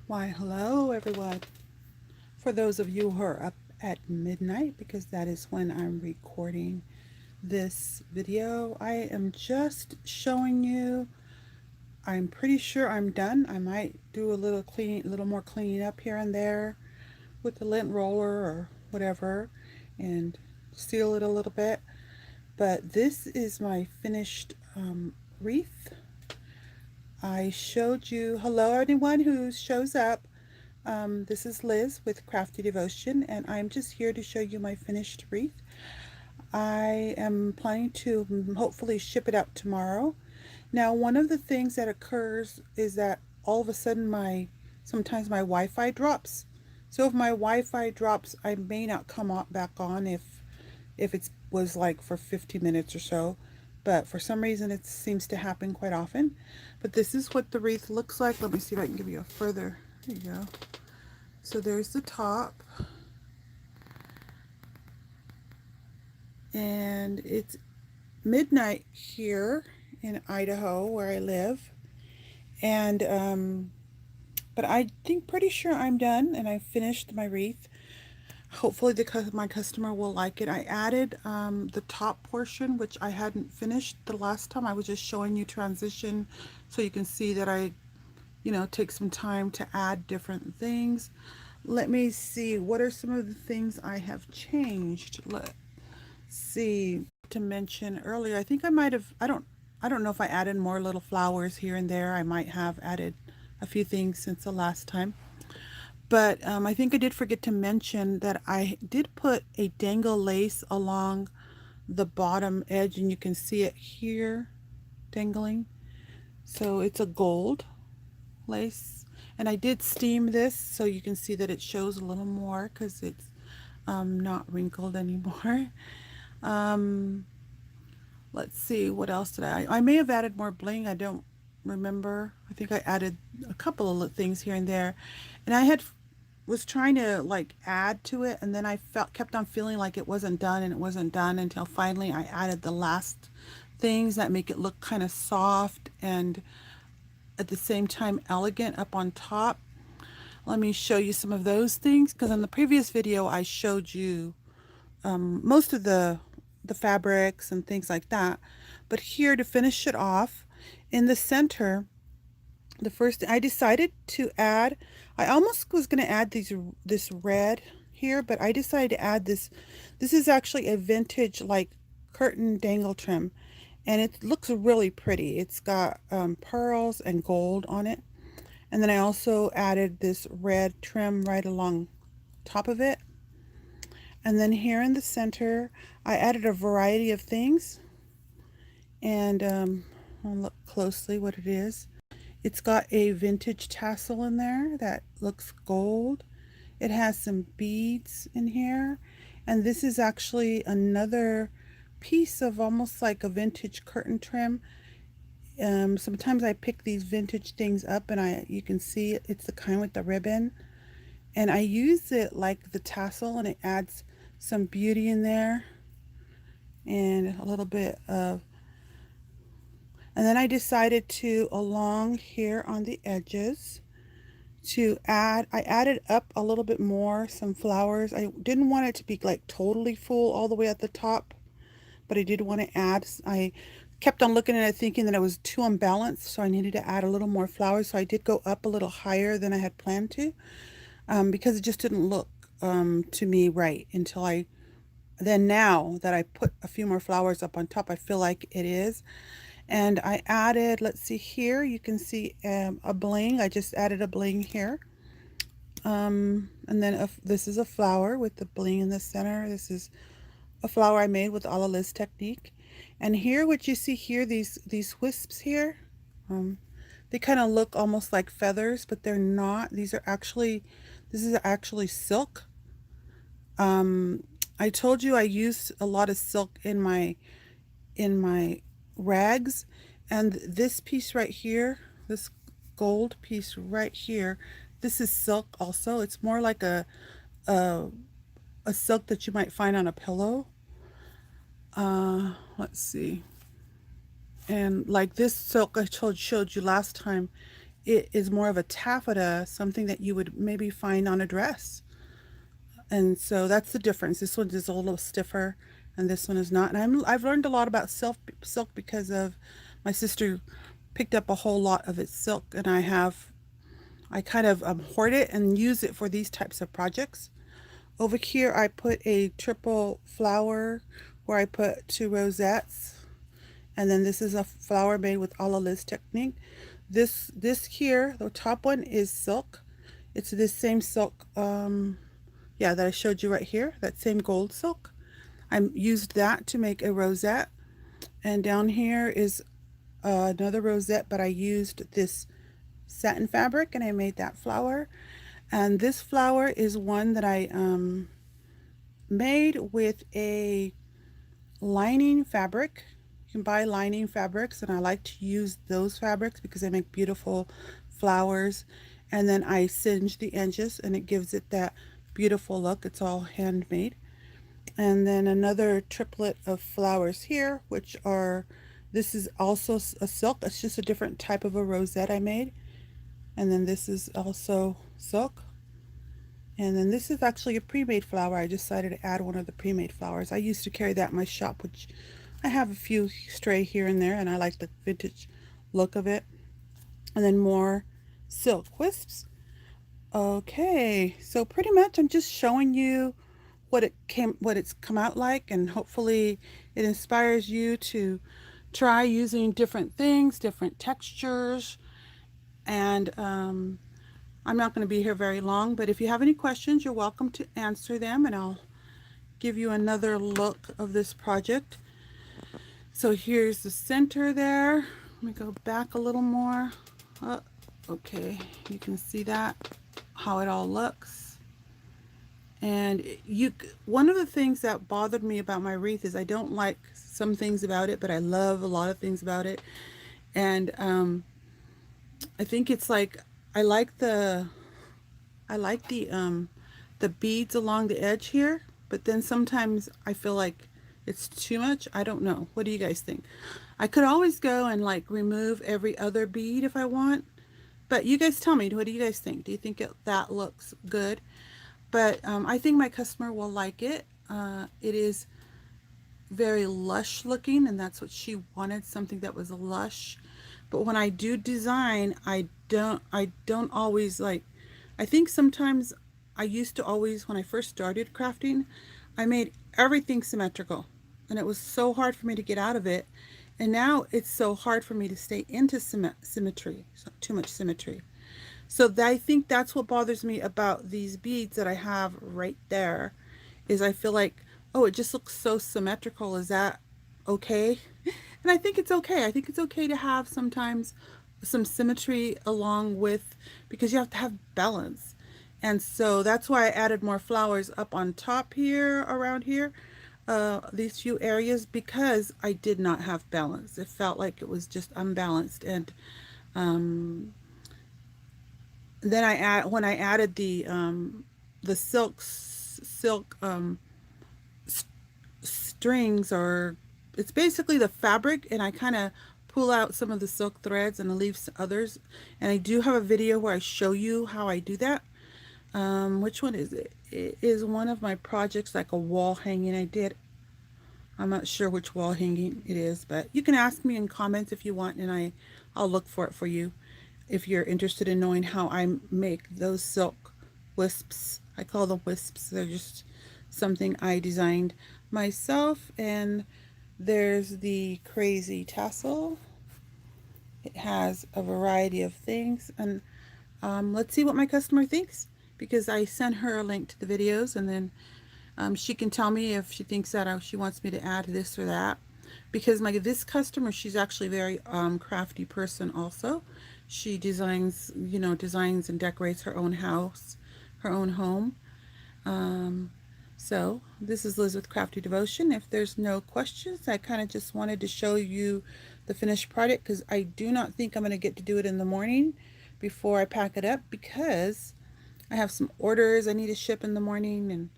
Why, hello everyone. For those of you who are up at midnight, because that is when I'm recording this video, I am just showing you. I'm pretty sure I'm done. I might do a little more cleaning up here and there with the lint roller or whatever and seal it a little bit. But this is my finished wreath. I showed you, hello anyone who shows up. This is Liz with Crafty Devotion, and I'm just here to show you my finished wreath. I am planning to hopefully ship it out tomorrow. Now, one of the things that occurs is that all of a sudden sometimes my Wi-Fi drops. So if my Wi-Fi drops, I may not come back on if it was like for 50 minutes or so. But for some reason, it seems to happen quite often. But this is what the wreath looks like. Let me see if I can give you a further. There you go. So there's the top, and it's midnight here in Idaho where I live, and but I think pretty sure I'm done and I finished my wreath. Hopefully my customer will like it. I added the top portion, which I hadn't finished the last time. I was just showing you transition so you can see that I take some time to add different things. Let me see, what are some of the things I have changed? Let's see, to mention earlier, I think I might have, I don't know if I added more little flowers here and there. I might have added a few things since the last time. But I think I did forget to mention that I did put a dangle lace along the bottom edge, and you can see it here dangling. So it's a gold lace, and I did steam this so you can see that it shows a little more because it's not wrinkled anymore. Let's see, what else did I may have added more bling. I don't remember. I think I added a couple of things here and there, and I was trying to like add to it, and then I kept on feeling like it wasn't done, and it wasn't done until finally I added the last things that make it look kind of soft and at the same time elegant up on top. Let me show you some of those things, because in the previous video I showed you most of the fabrics and things like that. But here, to finish it off, in the center, the first I decided to add, I almost was going to add this red here, but I decided to add this. This is actually a vintage like curtain dangle trim, and it looks really pretty. It's got pearls and gold on it. And then I also added this red trim right along top of it. And then here in the center, I added a variety of things. And I'll look closely what it is. It's got a vintage tassel in there that looks gold. It has some beads in here. And this is actually another piece of almost like a vintage curtain trim. Sometimes I pick these vintage things up, and you can see it's the kind with the ribbon. And I use it like the tassel, and it adds some beauty in there and a little bit of, and then I decided to, along here on the edges, I added up a little bit more, some flowers. I didn't want it to be like totally full all the way at the top, but I did want to add, I kept on looking at it thinking that it was too unbalanced, so I needed to add a little more flowers. So I did go up a little higher than I had planned to, because it just didn't look to me right until now that I put a few more flowers up on top, I feel like it is. And I added, let's see here, you can see a bling. I just added a bling here. And then this is a flower with the bling in the center. This is a flower I made with a la Liz technique. And here, what you see here, these wisps here, they kind of look almost like feathers, but they're not. This is actually silk. I told you I used a lot of silk in my rags, and this piece right here, this gold piece right here, this is silk also. It's more like a silk that you might find on a pillow. Let's see. And like this silk I showed you last time it is more of a taffeta, something that you would maybe find on a dress. And so that's the difference. This one is a little stiffer and this one is not. And I've learned a lot about silk because of my sister picked up a whole lot of its silk, and I kind of hoard it and use it for these types of projects. Over here I put a triple flower where I put 2 rosettes, and then this is a flower made with a la Liz technique. This here, the top one is silk. It's this same silk, yeah, that I showed you right here, that same gold silk. I used that to make a rosette, and down here is another rosette, but I used this satin fabric and I made that flower. And this flower is one that I made with a lining fabric. You can buy lining fabrics, and I like to use those fabrics because they make beautiful flowers. And then I singe the edges and it gives it that beautiful look. It's all handmade. And then another triplet of flowers here, which are, this is also a silk. It's just a different type of a rosette I made. And then this is also silk. And then this is actually a pre-made flower. I decided to add one of the pre-made flowers. I used to carry that in my shop, which I have a few stray here and there, and I like the vintage look of it. And then more silk wisps. Okay, so pretty much I'm just showing you what it's come out like, and hopefully it inspires you to try using different things, different textures. And I'm not going to be here very long, but if you have any questions, you're welcome to answer them, and I'll give you another look of this project. So here's the center there. Let me go back a little more. Oh, okay, you can see that, how it all looks. And one of the things that bothered me about my wreath is I don't like some things about it, but I love a lot of things about it. And I think it's like I like the beads along the edge here, but then sometimes I feel like it's too much. I don't know. What do you guys think? I could always go and like remove every other bead if I want, but you guys tell me, what do you guys think? Do you think that looks good? But I think my customer will like it. It is very lush looking, and that's what she wanted, something that was lush. But when I do design, I don't always like, I think sometimes I used to always, when I first started crafting, I made everything symmetrical, and it was so hard for me to get out of it. And now it's so hard for me to stay into symmetry, so too much symmetry. So I think that's what bothers me about these beads that I have right there, is I feel like, oh, it just looks so symmetrical. Is that okay? And I think it's okay. I think it's okay to have sometimes some symmetry along with, because you have to have balance. And so that's why I added more flowers up on top here, around here, these few areas, because I did not have balance. It felt like it was just unbalanced. And then when I added the silk strings, or it's basically the fabric, and I kind of pull out some of the silk threads and I leave others. And I do have a video where I show you how I do that. Which one is it? It is one of my projects, like a wall hanging I did. I'm not sure which wall hanging it is, but you can ask me in comments if you want, and I'll look for it for you if you're interested in knowing how I make those silk wisps. I call them wisps. They're just something I designed myself. And there's the crazy tassel. It has a variety of things, and let's see what my customer thinks, because I sent her a link to the videos, and then she can tell me if she thinks that she wants me to add this or that. Because this customer, she's actually a very crafty person also. She designs and decorates her own house, her own home. So this is Liz with Crafty Devotion. If there's no questions, I kind of just wanted to show you the finished product, because I do not think I'm going to get to do it in the morning before I pack it up, because I have some orders I need to ship in the morning and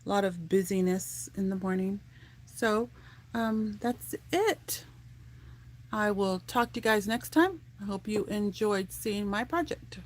a lot of busyness in the morning. So that's it. I will talk to you guys next time. I hope you enjoyed seeing my project.